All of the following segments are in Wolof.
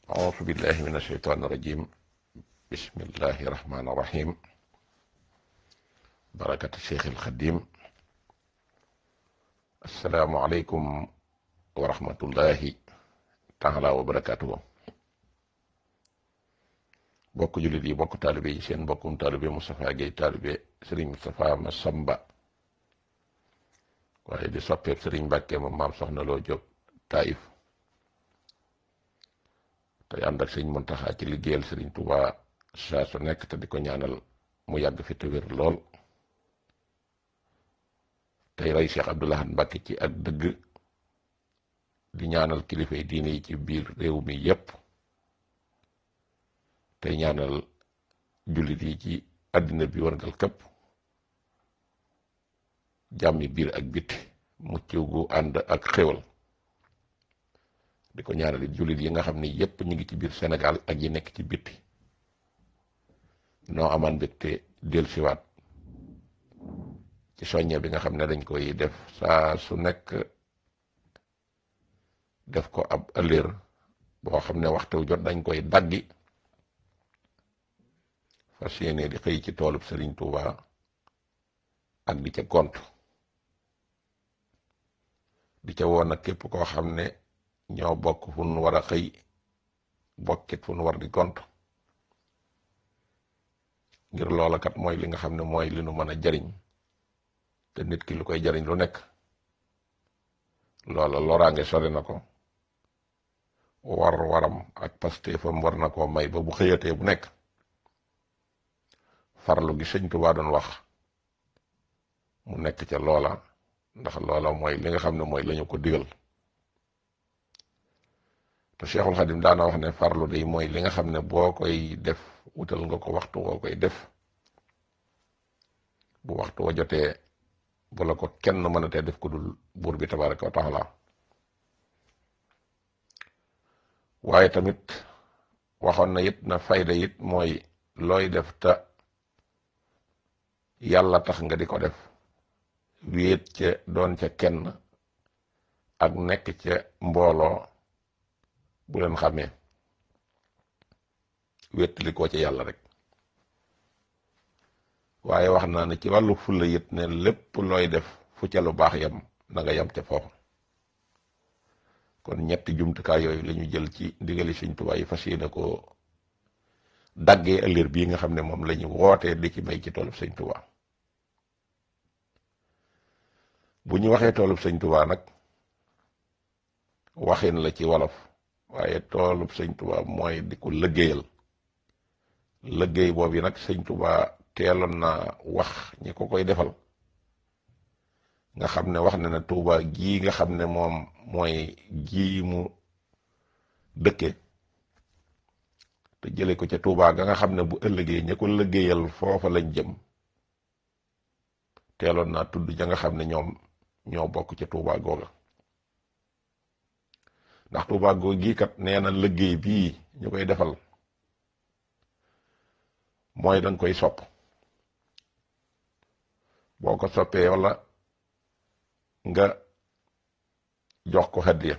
أعوذ بالله من الشيطان الرجيم. بسم الله الرحمن الرحيم. بركة الشيخ الخديم. السلام عليكم ورحمة الله تعالى وبركاته. bokk jullit yi bokk taalibe yi seen bokkum taalibe Moustapha Gueye taalibe Serigne Moustapha Massamba waaye di soppeeb Serigne Mbàkke moom maam soxna Loo Jóob Taïf tey ànd ak Serigne Muntaxa ci liggéeyal Serigne Touba saa su nekk te di ko ñaanal mu yàgg fi te wér lool. tey rey Cheikh Abdoul Ahad Mbacké ci ak dëgg di ñaanal kilifa yi diine yi ci biir réew mi yépp tey ñaanal jullit yi ci àddina bi warngal këpp jàmmi biir ak biti mucc gu ànd ak xéwal di ko ñaanal jullit yi nga xam ni yépp ñu ngi ci biir Sénégal ak yi nekk ci biti noo amaan mbégte dellusiwaat ci soññe bi nga xam ne dañ koy def saa su nekk def ko ab ëllëer boo xam ne waxtu jot dañ koy daggi fas yéene di xëy ci toolub Serigne Touba ak di ca gont di ca woon nag képp koo xam ne ñoo bokk fu nu war a xëy bokkit fu nu war di gont ngir loola kat mooy li nga xam ne mooy li nu mën a jariñ te nit ki lu koy jariñ lu nekk loola loraange sori na ko waram ak pastéefam war na koo may ba bu xëyatee bu nekk farlu gi Sëñ Tuubaa doon wax mu nekk ca loola ndax loola mooy li nga xam ne mooy lañu ko digal te Cheikhul Khadim daana wax ne farlu day mooy li nga xam ne boo koy def wutal nga ko waxtu woo koy def bu waxtu wa jotee bu la ko kenn mënatee def ko dul buur bi tabaraka wa taala waaye tamit waxoon na it na fayda it mooy looy def te yàlla tax nga di ko def wéet ca doon ca kenn ak nekk ca mbooloo bu leen xamee wéttali koo ci yàlla rek waaye wax naa ne ci wàllu fulla it ne lépp looy def fu ca lu baax yam na nga yam ca foofu kon ñetti jumtukaay yooyu la ñu jël ci ndigali Sëñ Tuubaa yi fas yéene ko daggee ëllëg bii nga xam ne moom la ñu wootee di ci may ci toolub Sëñ Tuubaa bu ñu waxee toolub Sëñ Tuubaa nag waxin la ci wolof waaye toolub Sëñ Tuubaa mooy di ko liggéeyal liggéey boobu yi nag Sëñ Tuubaa teeloon na wax ñi ko koy defal nga xam ne wax na ne Tuubaa gii nga xam ne moom mooy gii mu dëkke te jële ko ca Tuubaa ga nga xam ne bu ëllëgee ña ko liggéeyal foofa lañ jëm teeloon naa tudd ja nga xam ne ñoom ñoo bokk ca Tuubaa googa ndax Tuubaa googu gii kat nee na liggéey bii ñu koy defal mooy danga koy sopp boo ko soppee walla nga jox ko hadiya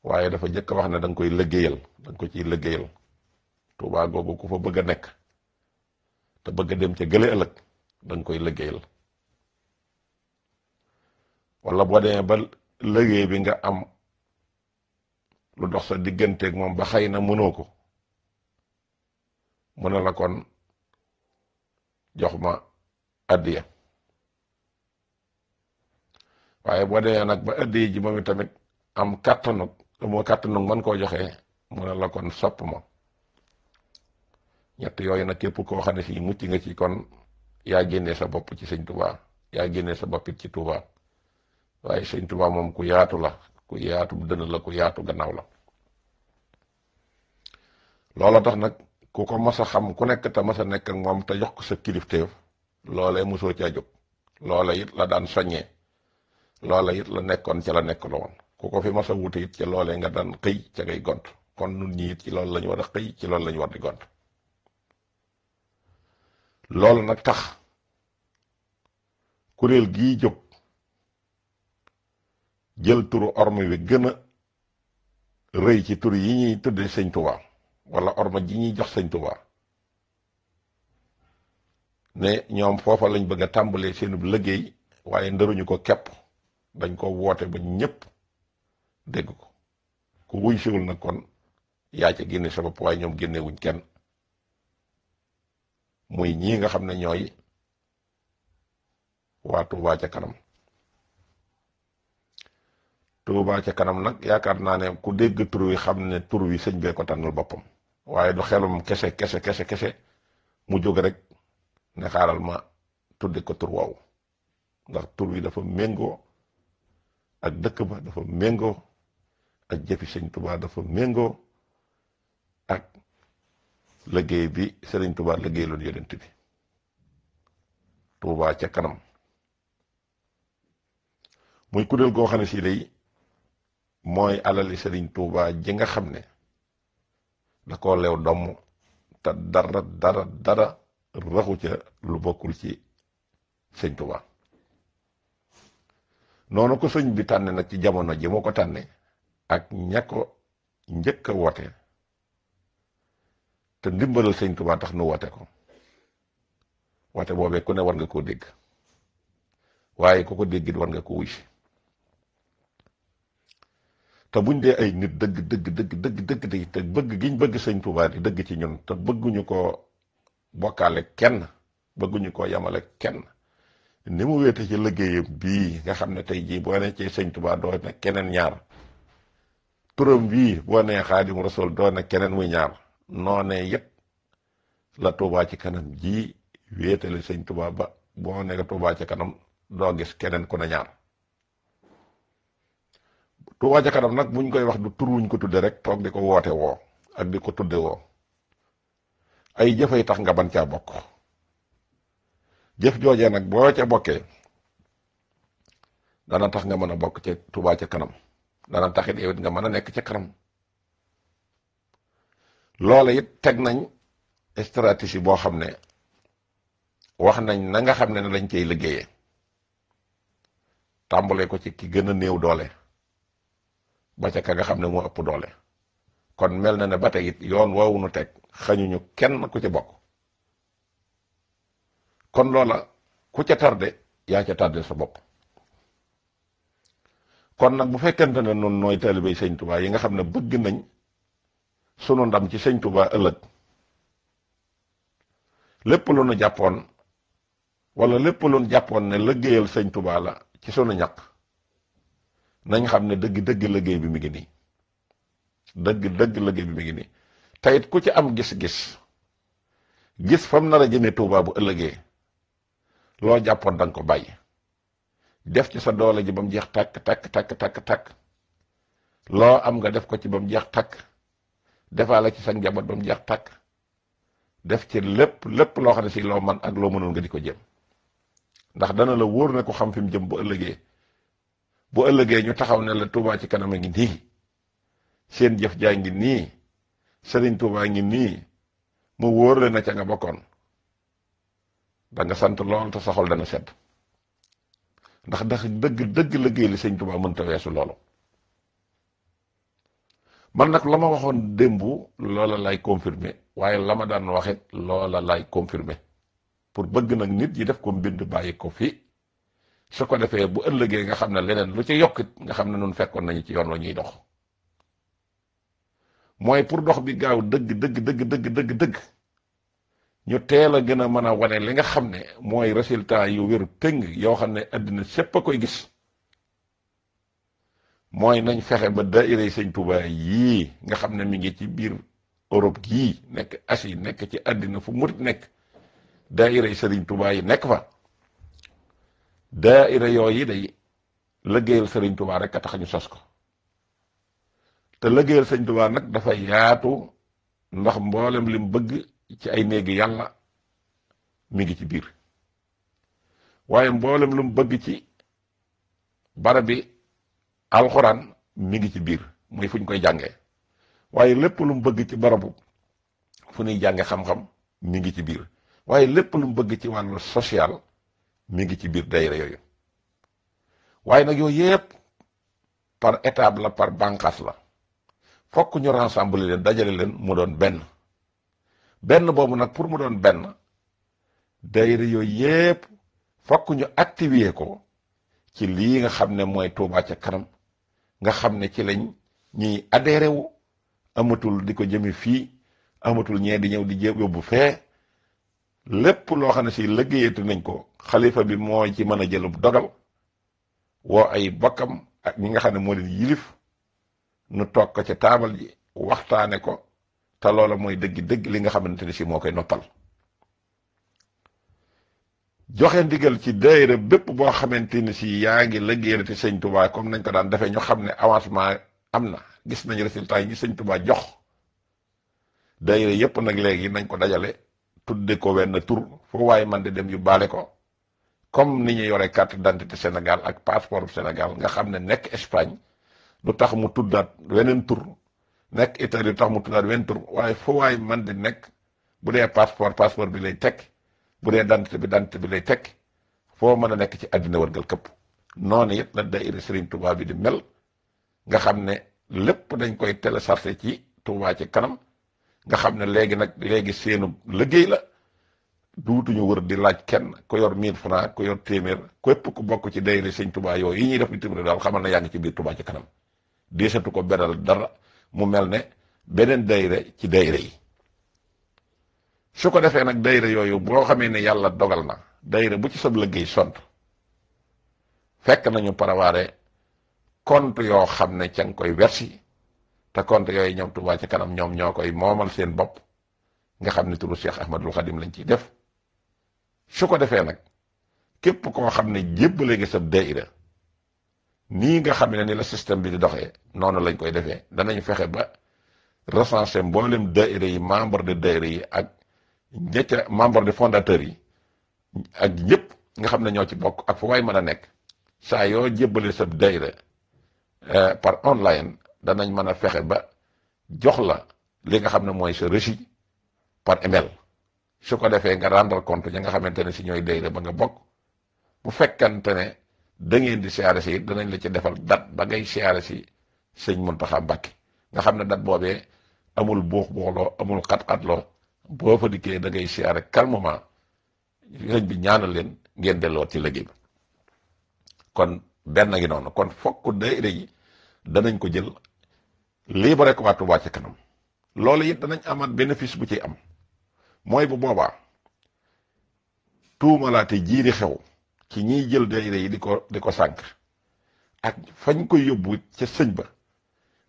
waaye dafa jëkk wax ne danga koy liggéeyal danga ko ciy liggéeyal Tuubaa googu ku fa bëgg a nekk te bëgg a dem ca gële ëllëg danga koy liggéeyal walla boo demee ba liggéey bi nga am lu dox sa digganteeg moom ba xëy na mënoo ko mu ne la kon jox ma addiya waaye boo demee nag ba addiya ji moom tamit am kàttanug moo kàttanug mën koo joxee mu ne la kon sopp ma ñett yooyu nag képp koo xam ne fii mucc nga ci kon yaa génnee sa bopp ci Sëñ Tuubaa yaa génnee sa boppit ci Tuubaa waaye Sëñ Tuubaa moom ku yaatu la ku yaatu dënn la ku yaatu gannaaw la loola tax nag ku ko mas a xam ku nekk te mas a nekk ak moom te jox ko sa kilifteef loolee mosoo caa jóg loola it la daan soññee loola it la nekkoon ca la nekk la woon ku ko fi mas a wute it ca loolee nga daan xëy ca ngay gont kon nun ñi it ci loolu la ñu war a xëy ci loolu la ñu war di gont loolu nag tax kuréel gii jóg jël turu orme wi gën a rëy ci tur yi ñuy tudde sëñ Tuubaa wala orma ji ñuy jox sëñ Tuubaa ne ñoom foofa lañ bëgg a tàmbalee seenub liggéey waaye ndëruñu ko képp dañ ko woote ba ñépp dégg ko ku wuy siwul nag kon yaa ca génne sa bopp waaye ñoom génnewuñ kenn muy ñii nga xam ne ñooy waa Touba ca kanam. Touba ca kanam nag yaakaar naa ne ku dégg tur wi xam ne tur wi sëñ bee ko tànnal boppam waaye du xelum kese mu jóg rek ne xaaral ma tudde ko tur woowu ndax tur wi dafa méngoo ak dëkk ba, dafa méngoo ak jëfi sëñ Touba, dafa méngoo ak liggéey bi sëriñ Touba liggéey loolu yonent bi. Touba ca kanam muy kuréel goo xam ne si day mooy alali sëriñ Touba ji nga xam ne da koo leew domm te dara raxu ca lu bokkul ci sëñ Touba. noonu ko sëñ bi tànne nag ci jamono ji moo ko tànne ak ña ko njëkk a woote te ndimbalal sëñ Touba tax nu woote ko woote boobee ku ne war nga koo dégg waaye ku ko déggit war nga ko wuy si te buñ dee ay nit dëgg te bëgg giñ bëgg sëñ Touba di dëgg ci ñun te bëgguñu ko bokkaale kenn bëgguñu ko yamale kenn ni mu wéete ci liggéeyam bii nga xam ne tey jii boo ne ci sëñ Touba doo ne keneen ñaar turam bii boo nee Xaadimu Rasuul doo ne keneen muy ñaar noonee yëpp la Touba ci kanam ji wéetale sëñ Touba ba boo nekk Touba ci kanam doo gis keneen ku ne ñaar. Touba ca kanam nag buñ koy wax du tur wuñ ko tudde rek toog di ko woote woo ak di ko tudde woo ay jëfay tax nga ban caa bokk. jëf joojee nag boo ca bokkee dana tax nga mën a bokk ca Touba ca kanam dana taxit yow it nga mën a nekk ca kanam. loola it teg nañ stratégie boo xam ne wax nañ na nga xam ne lañ cay liggéeyee tàmbalee ko ci ki gën a néew doole ba ca ka nga xam ne moo ëpp doole. kon mel na ne ba tey it yoon woowu nu teg xañuñu kenn ku ci bokk. kon loola ku ca tardé yaa ca tardé sa bopp. kon nag bu fekkente ne noonu nooy taalibe sëñ Touba yi nga xam ne bëgg nañ sunu ndam ci sëñ Touba ëllëg lépp lu nu jàppoon wala lépp lu nu jàppoon ne liggéeyal sëñ Touba la ci sunu ñaq nañ xam ne dëgg liggéey bi mi ngi nii dëgg liggéey bi mi ngi nii tayit ku ci am gis fam nar a jëme Touba bu ëllëgee loo jàppoon danga ko bàyyi def ci sa doole ji ba mu jeex tàkk loo am nga def ko ci ba mu jeex tàkk defaale ci sa njaboot ba mu jeex tàkk def ci lépp loo xam ne si loo man ak loo mënoon nga di ko jëm ndax dana la wóor ne ko xam fi mu jëm bu ëllëgee ñu taxaw ne la Touba ci kanam a ngi nii seen jëf jaa ngi nii Sëriñ Touba ngi nii mu wóor le na ca nga bokkoon da nga sant lool te sa xol dana sedd ndax dëgg liggéey li sëñ Touba mënta weesu loolu. man nag la ma waxoon démb loola lay confirmer waaye la ma daan waxit loola lay confirmer pour bëgg nag nit yi def ko mbind bàyyi ko fi su ko defee bu ëllëgee nga xam ne leneen lu ci yokkit nga xam ne nun fekkoon nañu ci yoon wa ñuy dox mooy pour dox bi gaaw dëgg ñu teel a gën a mën a wane li nga xam ne mooy résultat yu wéru péng yoo xam ne àddina sépp a koy gis mooy nañ fexe ba daayira sëñ Touba yii nga xam ne mi ngi ci biir Europe gii nekk Asie nekk ci àddina fu murit nekk daayira sëriñ Touba yi nekk fa daayira yooyu day liggéeyal sëriñ Touba rek a tax ñu sos ko te liggéeyal sëñ Touba nag dafa yaatu ndax mboolem lim bëgg ci ay néegi yàlla mi ngi ci biir waaye mboolem lu mu bëgg ci barabi alxuraan mi ngi ci biir muy fu ñu koy jàngee waaye lépp lu mu bëgg ci barabu fu ñuy jànge xam-xam mi ngi ci biir waaye lépp lu mu bëgg ci wàllu social mi ngi ci biir daayira yooyu waaye nag yooyu yëpp par étape la par bànqaas la fokk ñu rassembler leen dajale leen mu doon benn boobu nag pour mu doon benn daayira yooyu yépp fokk ñu activer ko ci lii nga xam ne mooy Touba ca kanam nga xam ne ci lañ ñuy adhéré wu amatul di ko jëmi fii amatul ñee di ñëw di jëm yóbbu fee lépp loo xam ne si liggéeyatu nañ ko xalifa bi moo ci mën a jëlub dogal woo ay bokkam ak ñi nga xam ne moo leen yilif nu toog ko ca taabal ji waxtaane ko te loola mooy dëgg li nga xamante ne si moo koy noppal joxe ndigal ci daayira bépp boo xamante ni si yaa ngi liggéeyati sëñ Touba comme nañ ko daan defee ñu xam ne avancement am na gis nañ résultat yi ñu sëñ Touba jox daayira yépp nag léegi nañ ko dajale tudde ko wenn tur foo waaye man di dem yu baale ko comme ni ñu yore carte d'identité Sénégal ak passeport Sénégal nga xam ne nekk Espagne du tax mu tuddaat weneen tur nekk Italie du tax mu tuddaat weneen tur waaye foo waaye man di nekk bu dee passeport bi lay teg bu dee dante bi lay teg foo mën a nekk ci àddina wërngal këpp noonu it la daayira Serigne Touba bi di mel nga xam ne lépp dañ koy télécharger ci Touba ci kanam nga xam ne léegi seenu liggéey la duutuñu wër di laaj kenn ku yor 1000 francs ku yor téeméer képp ku bokk ci daayira Serigne Touba yooyu yi ñuy def bitim réew daal xamal na yaa ngi ci biir Touba ci kanam deesatu ko beral dara mu mel ne beneen daayira ci daayira yi su ko defee nag daayira yooyu boo xamee ne yàlla dogal na daayira bu ci sab liggéey sont fekk nañu parawaare compte yoo xam ne ca nga koy versi te compte yooyu ñoom Touba ci kanam ñoom ñoo koy moomal seen bopp nga xam ne turu Cheikh Ahmadul Khadim lañ ciy def su ko defee nag képp koo xam ne jébbale nga sab daayira nii nga xam ne ni la système bi di doxee noonu lañ koy defee danañ fexe ba recenser mboolem daayira yi membre de daayira yi ak ñetta membre de fondateurs yi ak ñëpp nga xam ne ñoo ci bokk ak fu waay mën a nekk saa yoo jébbale sa daayira par online danañ mën a fexe ba jox la li nga xam ne mooy sa reçu par email su ko defee nga rendre compte ñi nga xamante ne si ñooy daayira ba nga bokk bu fekkante ne da ngeen di siyaare si danañ la ci defal date ba ngay siyaare si sëñ Muntaxa Mbàkke nga xam ne date boobee amul buux-buuxloo amul xat-xatloo boo fa dikkee da ngay siyaare calmement sëñ bi ñaanal leen ngeen delloo ci liggéey bi kon benn ngi noonu kon fokk daayira yi danañ ko jël libéré ko waa Touba ci kanam loolu it danañ amaat bénéfice bu ci am mooy bu boobaa tuumalaate jiiri xew ci ñiy jël daayira yi di ko sànq ak fañ koy yóbbu ca sëñ ba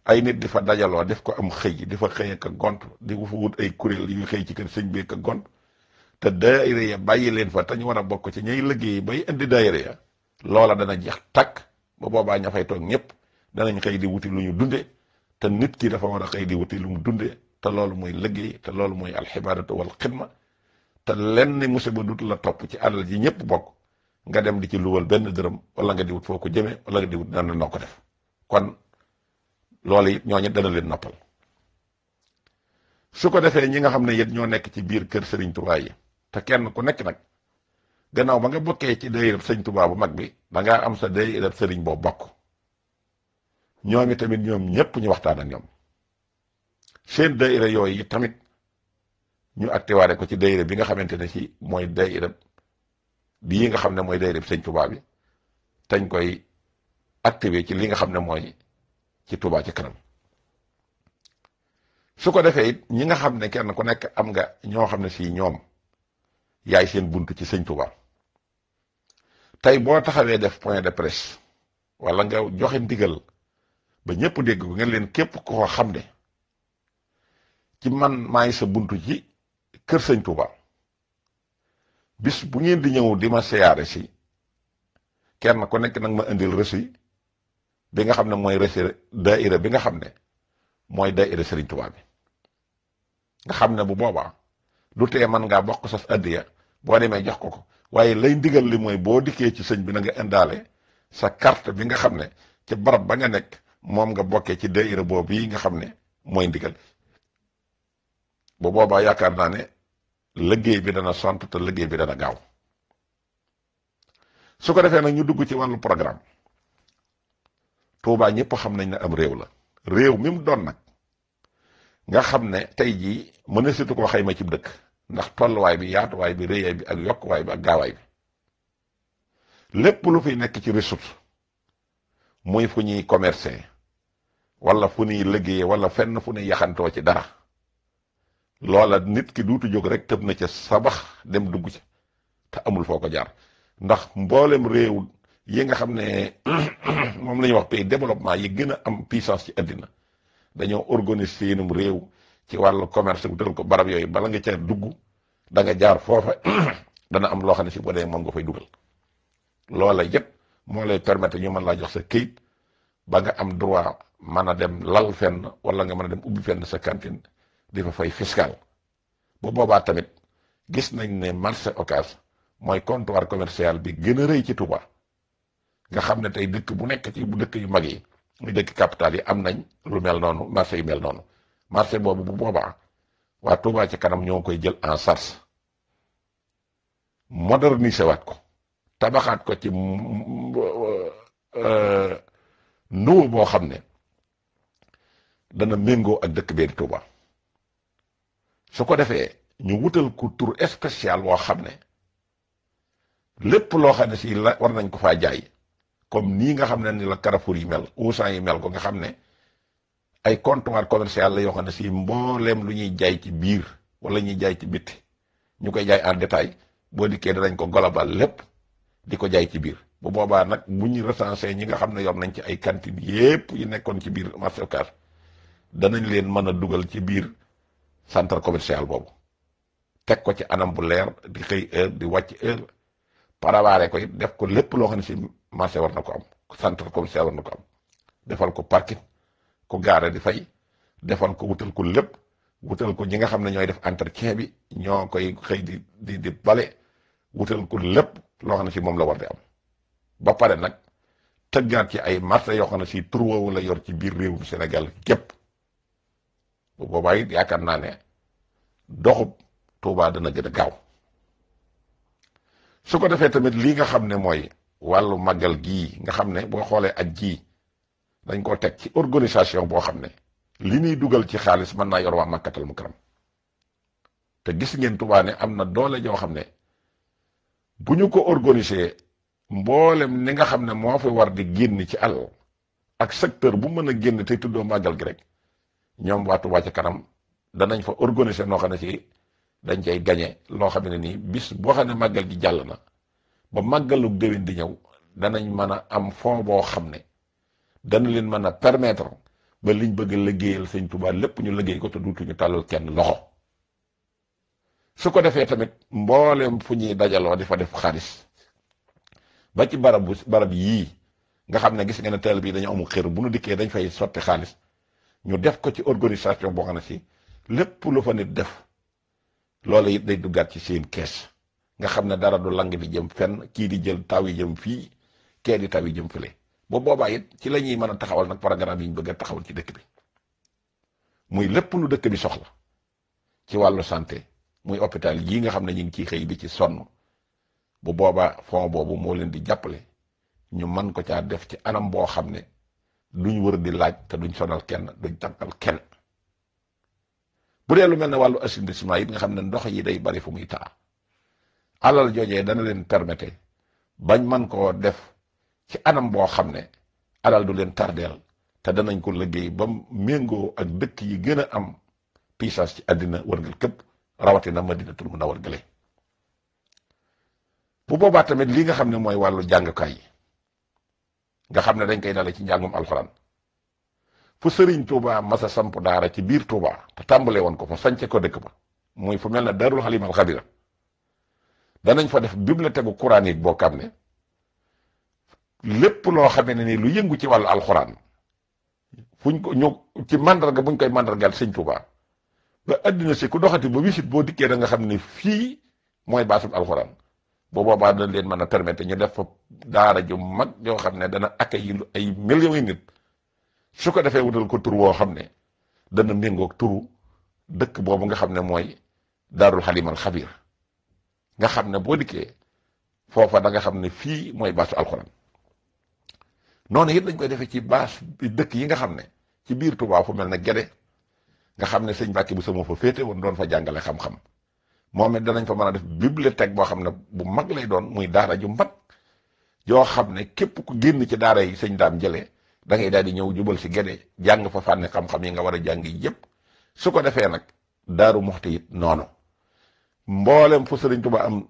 ay nit di fa dajaloo def ko am xëy di fa xëy ak gont di fa wut ay kuréel yu xëy ci kër sëñ bi ak gont te daayira ya bàyyi leen fa te ñu war a bokk ci ñay liggéey bay indi daayira ya loola dana jeex takk ba boobaa ña fay toog ñëpp danañ xëy di wuti lu ñu dunde te nit ki dafa war a xëy di wuti lu mu dunde te loolu mooy liggéey te loolu mooy alxibaadatu wal xidma te lenn musiba dut la topp ci alal ji ñëpp bokk nga dem di ci luwal benn dërëm wala nga di wut foo ko jëmee wala nga di wut nan noo ko def kon loolu it ñooñu dana leen noppal su ko defee ñi nga xam ne it ñoo nekk ci biir kër Serigne Touba yi te kenn ku nekk nag gannaaw ba nga bokkee ci daayira Sëñ Touba bu mag bi da ngaa am sa daayira Serigne boo bokk ñoom tamit ñoom ñëpp ñu waxtaan ak ñoom seen daayira yooyu tamit ñu actiwaare ko ci daayira bi nga xamante ne ci mooy daayira bii nga xam ne mooy daayira Sëñ Touba bi tañ koy activé ci li nga xam ne mooy ci Touba ci kanam su ko defee it ñi nga xam ne kenn ku nekk am nga ñoo xam ne si ñoom yaay seen buntu ci Sëñ Touba tey boo taxawee def point de presse wala nga joxe ndigal ba ñëpp dégg ko ngeen leen képp koo xam ne ci man maay sa buntu ci kër Sëñ Touba bis bu ngeen di ñëw di ma siyaare si kenn ku nekk nag ma indil reçu bi nga xam ne mooy reçu daayira bi nga xam ne mooy daayira Serigne Touba bi nga xam ne bu boobaa du tee man ngaa bokk sas addiya boo demee jox ko waaye lay ndigal li mooy boo dikkee ci sëñ bi na nga indaale sa carte bi nga xam ne ci barab ba nga nekk moom nga bokkee ci daayira boobu yi nga xam ne mooy ndigal bu boobaa yaakaar naa ne liggéey bi dana sont te liggéey bi dana gaaw su ko defee nag ñu dugg ci wàllu programme Touba ñëpp xam nañ ne am réew la réew mi mu doon nag nga xam ne tey jii mën a surtout koo xayma ci dëkk ndax tolluwaay bi yaatuwaay bi rëyaay bi ak yokkuwaay bi ak gaawaay bi lépp lu fi nekk ci ressource muy fu ñuy commercer wala fu ñuy liggéeyee wala fenn fu ñuy yaxantoo ci dara loola nit ki duutu jóg rek tëb na ca sabax dem dugg ci te amul foo ko jaar ndax mboolem réew yi nga xam ne moom la ñuy wax pays développement yi gën a am puissance ci àddina dañoo organiser seenum réew ci wàllu commerce bu tëral ko barab yooyu bala nga ca dugg da nga jaar foofa dana am loo xam ne si boo dee moom nga fay dugal loola yëpp moo lay permettre ñu mën laa jox sa këyit ba nga am droit mën a dem lal fenn wala nga mën a dem ubbi fenn sa cantine di fa fay fiscal bu boobaa tamit gis nañ ne marché Ocass mooy comptoir commercial bi gën a rëy ci Touba nga xam ne tey dëkk bu nekk ci bu dëkk yu mag yi muy dëkk capital yi am nañ lu mel noonu marché yu mel noonu marché boobu bu boobaa waa Touba ci kanam ñoo koy jël en charge moderniser waat ko tabaxaat ko ci nouveau boo xam ne dana méngoo ak dëkk bee di Touba su ko defee ñu wutal ko tur spécial woo xam ne lépp loo xam ne si la war nañ ko faa jaay comme nii nga xam ne ni la Carrefour yi mel Auchan yi mel ko nga xam ne ay comptoir commercial la yoo xam ne si mbooleem lu ñuy jaay ci biir wala ñuy jaay ci bitti ñu koy jaay en détail boo dikkee danañ ko global lépp di ko jaay ci biir bu boobaa nag bu ñu recensé ñi nga xam ne yor nañ ci ay cantines yépp yi nekkoon ci biir marché Ocass danañ leen mën a dugal ci biir centre commercial boobu teg ko ci anam bu leer di xëy heure di wàcc heure parawaare ko it def ko lépp loo xam ne si marché war na ko am centre commercial war na ko am defal ko parking ko gaare di fay defal ko wutal ko lépp wutal ko ñi nga xam ne ñooy def entretien bi ñoo koy xëy di bale wutal ko lépp loo xam ne si moom la war di am ba pare nag tëggaat ci ay marché yoo xam ne si tur woowu la yor ci biir réewum Sénégal gépp bu boobaa it yaakaar naa ne doxub Touba dana gën a gaaw su ko defee tamit lii nga xam ne mooy wàllu màggal gii nga xam ne boo xoolee aj gii dañ koo teg ci organisation boo xam ne li ñuy dugal ci xaalis mën naa yor waa Makkatal Mukarram te gis ngeen Touba ne am na doole joo xam ne bu ñu ko organiser mboolem ni nga xam ne moo fi war di génn ci àll ak secteur bu mën a génn te tuddoo màggal gi rek ñoom waa Touba ca kanam danañ fa organiser noo xam ne ci dañ cay gañe loo xam ne nii bis boo xam ne màggal gi jàll na ba màggalug déwén di ñëw danañ mën a am fond boo xam ne dana leen mën a permettre ba liñ bëgg a liggéeyal sëñ Touba lépp ñu liggéey ko te duutuñu tàllal kenn loxo su ko defee tamit mbooleem fu ñuy dajaloo di fa def xaalis ba ci barab yii nga xam ne gis nga ne teel bii dañu amul xër bu nu dikkee dañ fay sotti xaalis ñu def ko ci organisation boo xam ne si lépp lu fa nit def loolu it day duggaat ci seen kees nga xam ne dara du lang di jëm fenn kii di jël taw yi jëm fii kee di taw yi jëm fële ba boobaa it ci la ñuy mën a taxawal nag programme yi ñu bëgg a taxawal ci dëkk bi muy lépp lu dëkk bi soxla ci wàllu santé muy hôpital yii nga xam ne ñu ngi ciy xëy bi ci sonn bu boobaa fond boobu moo leen di jàppale ñu mën ko caa def ci anam boo xam ne duñ wër di laaj te duñ sonal kenn duñ tànkal kenn bu dee lu mel ne wàllu assainissement yi nga xam ne ndox yi day bari fu muy taa alal joojee dana leen permettre bañ man koo def ci anam boo xam ne alal du leen tardeel te danañ ko liggéey ba méngoo ak dëkk yi gën a am puissance ci àddina wërngal këpp rawatina Madinatul Munawwara gële bu boobaa tamit li nga xam ne mooy wàllu jàngukaay yi nga xam ne dañ koy dale ci njàngum alxuraan fu sëriñ Touba masa samp daara ci biir Touba te tàmbale woon ko fa sance ko dëkk ba muy fu mel ne Darul Halim al Xabira danañ fa def bibliothèque coranique boo xam ne lépp loo xamee ne ni lu yëngu ci wàllu alxuraan fuñ ko ñu ci mandarga buñ koy mandargaal sëñ Touba ba àddina si ku doxati ba wisit boo dikkee da nga xam ne fii mooy baasub alxuraan boo boobaa dañ leen mën a permettre ñu def fa daara ju mag yoo xam ne dana accueillir ay millions yi nit su ko defee wutal ko tur woo xam ne dana méngoog turu dëkk boobu nga xam ne mooy Daarul Halim al Xabir nga xam ne boo dikkee foofa da nga xam ne fii mooy baasu alxuraan noonu it dañ koy defee ci baas dëkk yi nga xam ne ci biir Touba fu mel ne Gede nga xam ne sëñ Mbàkke bu sama fa féete woon doon fa jàngale xam-xam moom it danañ fa mën a def bibliothèque boo xam ne bu mag lay doon muy daara ju mag yoo xam ne képp ku génn ci daara yi sëñ daam jëlee da ngay daal di ñëw jubal si Gédé jàng fa fànni xam-xam yi nga war a jàng yépp su ko defee nag Daaru Muxti it noonu mboolem fu sëriñ Tuubaa am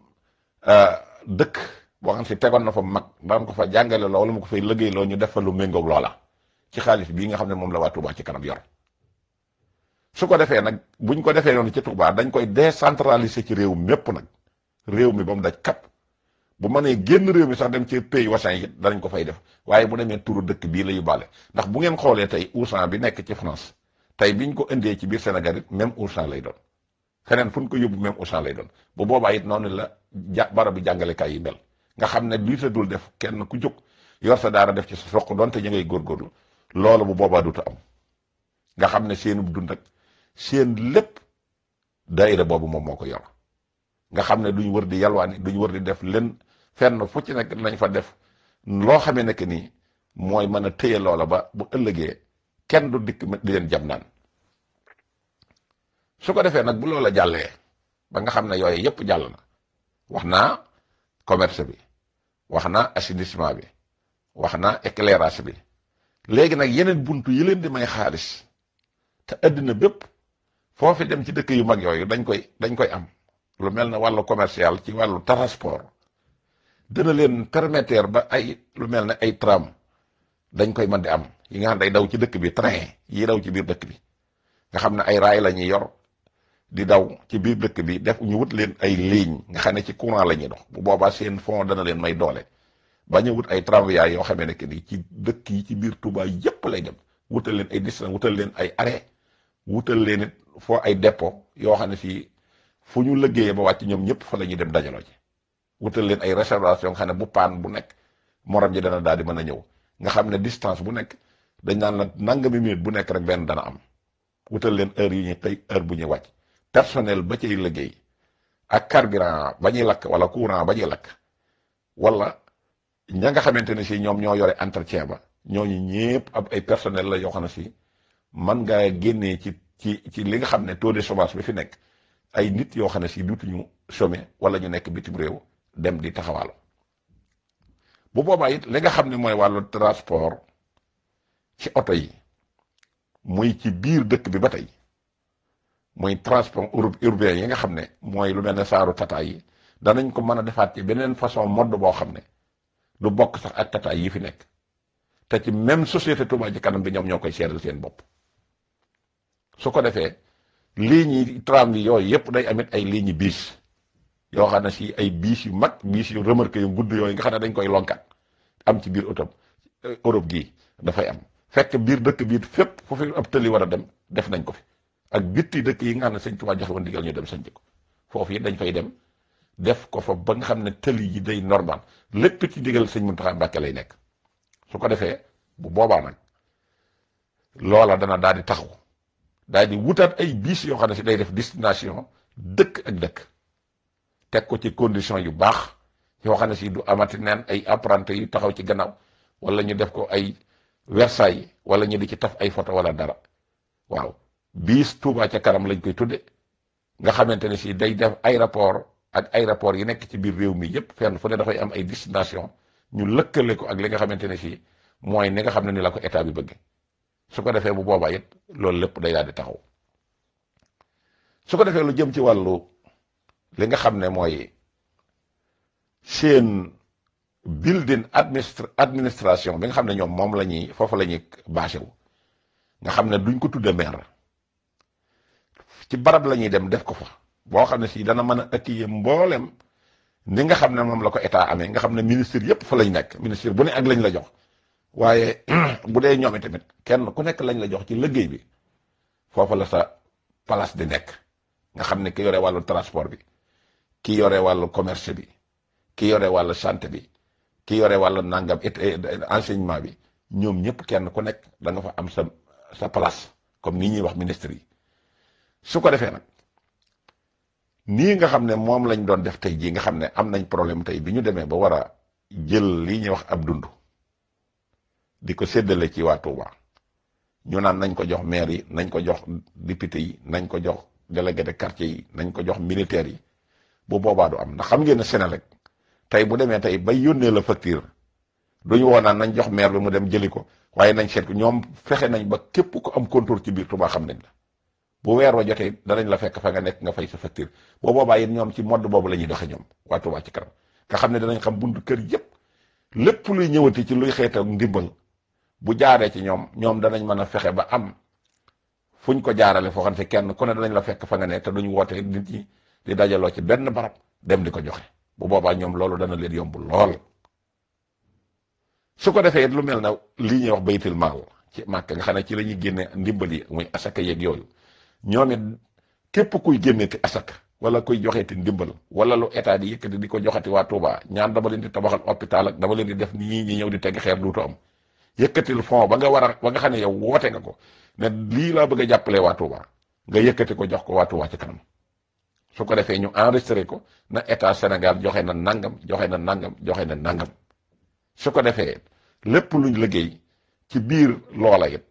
dëkk boo xam si tegoon na fa mag daan ko fa jàngale loo wala mu ko fay liggéey loo ñu def fa lu méngoog loola ci xaalis bii nga xam ne moom la waa Touba ci kanam yor su ko defee nag buñ ko defee noonu ci Touba dañ koy décentraliser ci réew mépp nag réew mi ba mu daj kap bu mënee génn réew mi sax dem ci pays voisins yi danañ ko fay def waaye bu demee turu dëkk bii la yóbbaale ndax bu ngeen xoolee tey Auchan bi nekk ci France tey biñ ko indee ci biir Sénégal it même Auchan lay doon feneen fu ñu ko yóbbu même Auchan lay doon bu boobaa it noonu la barabu jàngalekaay yi mel nga xam ne lii sa dul def kenn ku jóg yor sa daara def ci sa soq doonte ñu ngay góorgóorlu loolu bu boobaa dutu am nga xam ne seenub dund ak seen lépp daayira boobu moom moo ko yor nga xam ne duñ wër di yalwaani duñ wër di def len fenn fu ci nekk nañ fa def loo xamee nekk nii mooy mën a téye loola ba bu ëllëgee kenn du dikk di leen jam naan su ko defee nag bu loola jàllee ba nga xam ne yooyu yëpp jàll na wax naa commerce bi wax naa assainissement bi wax naa éclairage bi léegi nag yeneen buntu yi leen di may xaalis te àddina bépp foofi dem ci dëkk yu mag yooyu dañ koy am lu mel ne wàllu commercial ci wàllu transport dina leen permettre ba ay lu mel ne ay tram dañ koy mën di am yi nga xam day daw ci dëkk bi train yi daw ci biir dëkk bi nga xam ne ay raay la ñuy yor di daw ci biir dëkk bi def ñu wut leen ay ligne nga xam ne ci courant la ñuy dox bu boobaa seen fond dana leen may doole ba ñu wut ay tramway yoo xamee ne que ni ci dëkk yi ci biir Touba yépp lay dem wutal leen ay distance wutal leen ay arrêt wutal leen it foo ay dépôt yoo xam ne fii fu ñu liggéeyee ba wàcc ñoom ñëpp fa la ñuy dem dajaloo ci wutal leen ay réservation nga xam ne bu paan bu nekk morom ji dana daal di mën a ñëw nga xam ne distance bu nekk dañ naan la nangami minute bu nekk rek benn dana am wutal leen heure yi ñuy tey heure bu ñuy wàcc personnel ba ciy liggéey ak carburant ba ñuy lakk wala courant ba ñuy lakk wala ña nga xamante ne si ñoom ñoo yore entretien ba ñooñu ñëpp ab ay personnel la yoo xam ne si man ngaa génnee ci li nga xam ne taux de chômage bi fi nekk ay nit yoo xam ne si duutuñu chômer wala ñu nekk bitim réew dem di taxawaalu bu boobaa it li nga xam ne mooy wàllu transport ci oto yi muy ci biir dëkk bi ba tey muy transport urbain yi nga xam ne mooy lu mel ne saaru tata yi danañ ko mën a defaat ci beneen façon mode boo xam ne du bokk sax ak tata yi fi nekk te ci même société Touba ci kanam bi ñoom ñoo koy seeral seen bopp su ko defee lignes yi tram yi yooyu yëpp day amit ay lignes biis yoo xam ne si ay biis yu mag biis yu remorqué yu gudd yooyu nga xam ne dañ koy lonkat am ci biir Europe gii dafay am fekk biir dëkk biir fépp fu fi ab tëli war a dem def nañ ko fi ak bitti dëkk yi nga xam ne sëñ Touba joxe woon digal ñu dem sañ ko foofu yi dañ fay dem def ko fa ba nga xam ne tëli yi day normal lépp ci digal sëñ Mountakha Mbacké lay nekk su ko defee bu boobaa nag loola dana daal di taxaw daal di wutaat ay biis yoo xam ne si day def destination dëkk ak dëkk teg ko ci condition yu baax yoo xam ne si du amati neen ay apprenti yu taxaw ci gannaaw wala ñu def ko ay Versailles wala ñu di ci taf ay photo wala dara waaw biis Touba ca kanam lañ koy tudde nga xamante ne si day def aéroport ak aéroport yi nekk ci biir réew mi yépp fenn fu ne dafay am ay destination ñu lëkkale ko ak li nga xamante ne si mooy ni nga xam ne ni la ko état bi bëgg su ko defee bu boobaa it loolu lépp day daal di taxaw su ko defee lu jëm ci wàllu li nga xam ne mooy seen building administration bi nga xam ne ñoom moom la ñuy foofu la ñuy bâché wu nga xam ne duñ ko tudde maire ci barab la ñuy dem def ko fa boo xam ne si dana mën a accueillir mboolem ni nga xam ne moom la ko état amee nga xam ne ministre yépp fa lañ nekk ministre bu ne ak lañ la jox waaye bu dee ñoom tamit kenn ku nekk lañ la jox ci liggéey bi foofa la sa place di nekk nga xam ne ki yore wàllu transport bi ki yore wàllu commerce bi ki yore wàllu santé bi ki yore wàllu nangam enseignement bi ñoom ñëpp kenn ku nekk da nga fa am sa place comme ni ñuy wax ministre yi su ko defee nag nii nga xam ne moom lañ doon def tey jii nga xam ne am nañ problème tey bi ñu demee ba war a jël lii ñuy wax ab dund di ko séddale ci waa Touba ñu naan nañ ko jox maire yi, nañ ko jox député yi, nañ ko jox délégué de quartier yi, nañ ko jox militaire yi. bu boobaa du am ndax xam ngeen ne Senelec tey bu demee tey bay yónnee la facture duñu woo naan nañ jox maire bi mu dem jëli ko, waaye nañ seet ko. ñoom fexe nañ ba képp ko am contour ci biir Touba xam nañ la. bu weer wa jotee danañ la fekk fa nga nekk nga fay sa facture. boo boobaa yéen ñoom ci mode boobu la ñuy doxe ñoom waa Touba ci kanam nga xam ne danañ xam buntu kër yépp lépp luy ñëwati ci luy xeetal ndimbal bu jaaree ci ñoom danañ mën a fexe ba am fuñ ko jaarale foo xam ne kenn ku ne danañ la fekk fa nga ne te duñ woote nit ñi di dajaloo ci benn barab dem di ko joxe. bu boobaa ñoom loolu dana leen yomb lool. su ko defee lu mel na lii ñuy wax baytul maal ci Màkka nga xam ne ci la ñuy génne ndimbal yi muy asaka yeeg yooyu ñoom it képp kuy génneeti asaka wala kuy joxeeti ndimbal wala lu état di yëkkati di ko joxati waa Touba ñaan dama leen di tabaxal hôpital ak dama leen di def nii ñi ñëw di teg xeer duutu am. yëkkatil fond ba nga war a ba nga xam ne yow woote nga ko ne lii laa bëgg a jàppale waa Touba nga yëkkati ko jox ko waa Touba ci kanam. su ko defee ñu enregistré ko na état Sénégal joxe na nangam joxe na nangam joxe na nangam. su ko defee lépp luñ liggéey ci biir loola it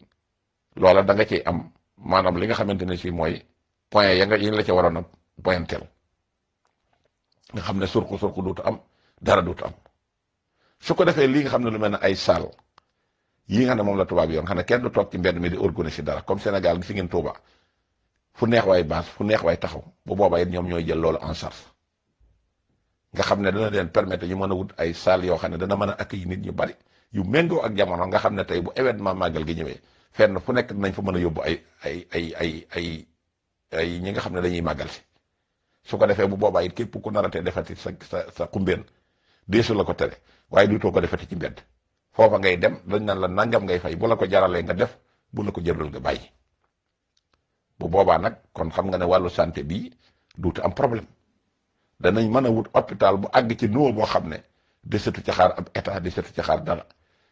loola da nga ciy am maanaam li nga xamante ne si mooy point ya nga yi la ca waroon a pointel nga xam ne surku duutu am dara duutu am. su ko defee lii nga xam ne lu mel ne ay salle yi nga xam ne moom la tubaab yoon xam ne kenn du toog ci mbedd mi di organiser dara comme Sénégal gis ngeen Touba fu neex waay base fu neex waay taxaw. bu boobaa it ñoom ñooy jël loolu en charge nga xam ne dana leen permettre ñu mën a wut ay salle yoo xam ne dana mën a accueillir nit ñu bari yu méngoo ak jamono nga xam ne tey bu événement màggal gi ñëwee fenn fu nekk dinañ fa mën a yóbbu ay ñi nga xam ne dañuy màggal si. su ko defee bu boobaa it képp ku naratee defati sa xumbeen deesu la ko tere waaye duutoo ko defati ci mbedd foofa ngay dem dañ naan la nangam ngay fay bu la ko jaralee nga def bu la ko jërul nga bàyyi. bu boobaa nag kon xam nga ne wàllu santé bii duutu am problème danañ mën a wut hôpital bu àgg ci niveau boo xam ne desetu ci xaar ab état desetu ci xaar dara.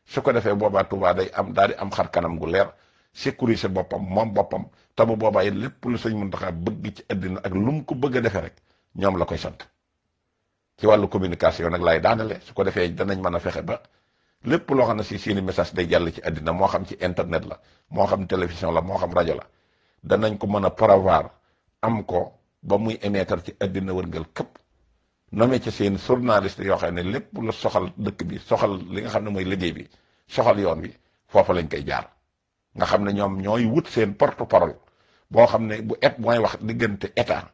su ko defee boobaa Touba day am daal di am xar kanam gu leer sécuriser boppam moom boppam te bu boobaa it lépp lu Sëñ Muntaxa bëgg ci àddina ak lu mu ko bëgg a defee rek ñoom la koy sant. ci wàllu communication nag laay daanale su ko defee danañ mën a fexe ba lépp loo xam ne si seeni message day jàll ci àddina moo xam ci internet la moo xam télévision la moo xam rajo la danañ ko mën a prévoir am ko ba muy émettre ci àddina wërngal këpp nommé ci seen journaliste yoo xam ne lépp lu soxal dëkk bi soxal li nga xam ne mooy liggéey bi soxal yoon bi foofa lañ koy jaar nga xam ne ñoom ñooy wut seen porte parole boo xam ne bu mooy wax diggante état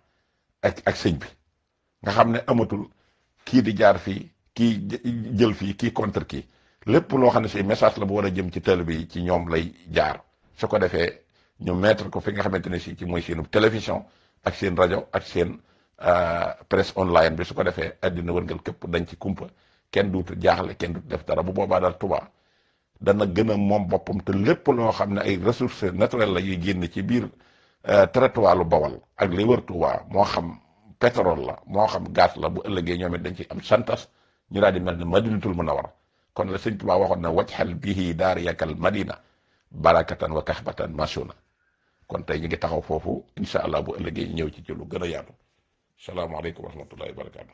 ak sëñ bi nga xam ne amatul kii di jaar fii kii jël fii kii contre kii lépp loo xam ne si message la bu war a jëm ci télé bi ci ñoom lay jaar. su ko defee ñu mettre ko fi nga xamante ne si ci mooy seen télévision ak seen rajo ak seen presse online bi. su ko defee àddina wërngal képp dañ ci kumpa kenn duutu jaaxle kenn duutu def dara. bu boobaa daal Touba dana gën a moom boppam te lépp loo xam ne ay ressources naturelles la yuy génn ci biir territoire lu Bawol ak li wër Touba moo xam pétrole la moo xam gaz la bu ëllëgee ñoom it dañ ci am santas ñu daal di mel ne Madinatul Munawwara. kon la Sëñ Touba waxoon na wajxal bihi daariyakal madina barakatan wa kahbatan masuna. kon tey ñu ngi taxaw foofu incha allah bu ëllëgee ñëw ci lu gën a yaatu. salaamaaleykum wa rahmatullahi wa barakaatu.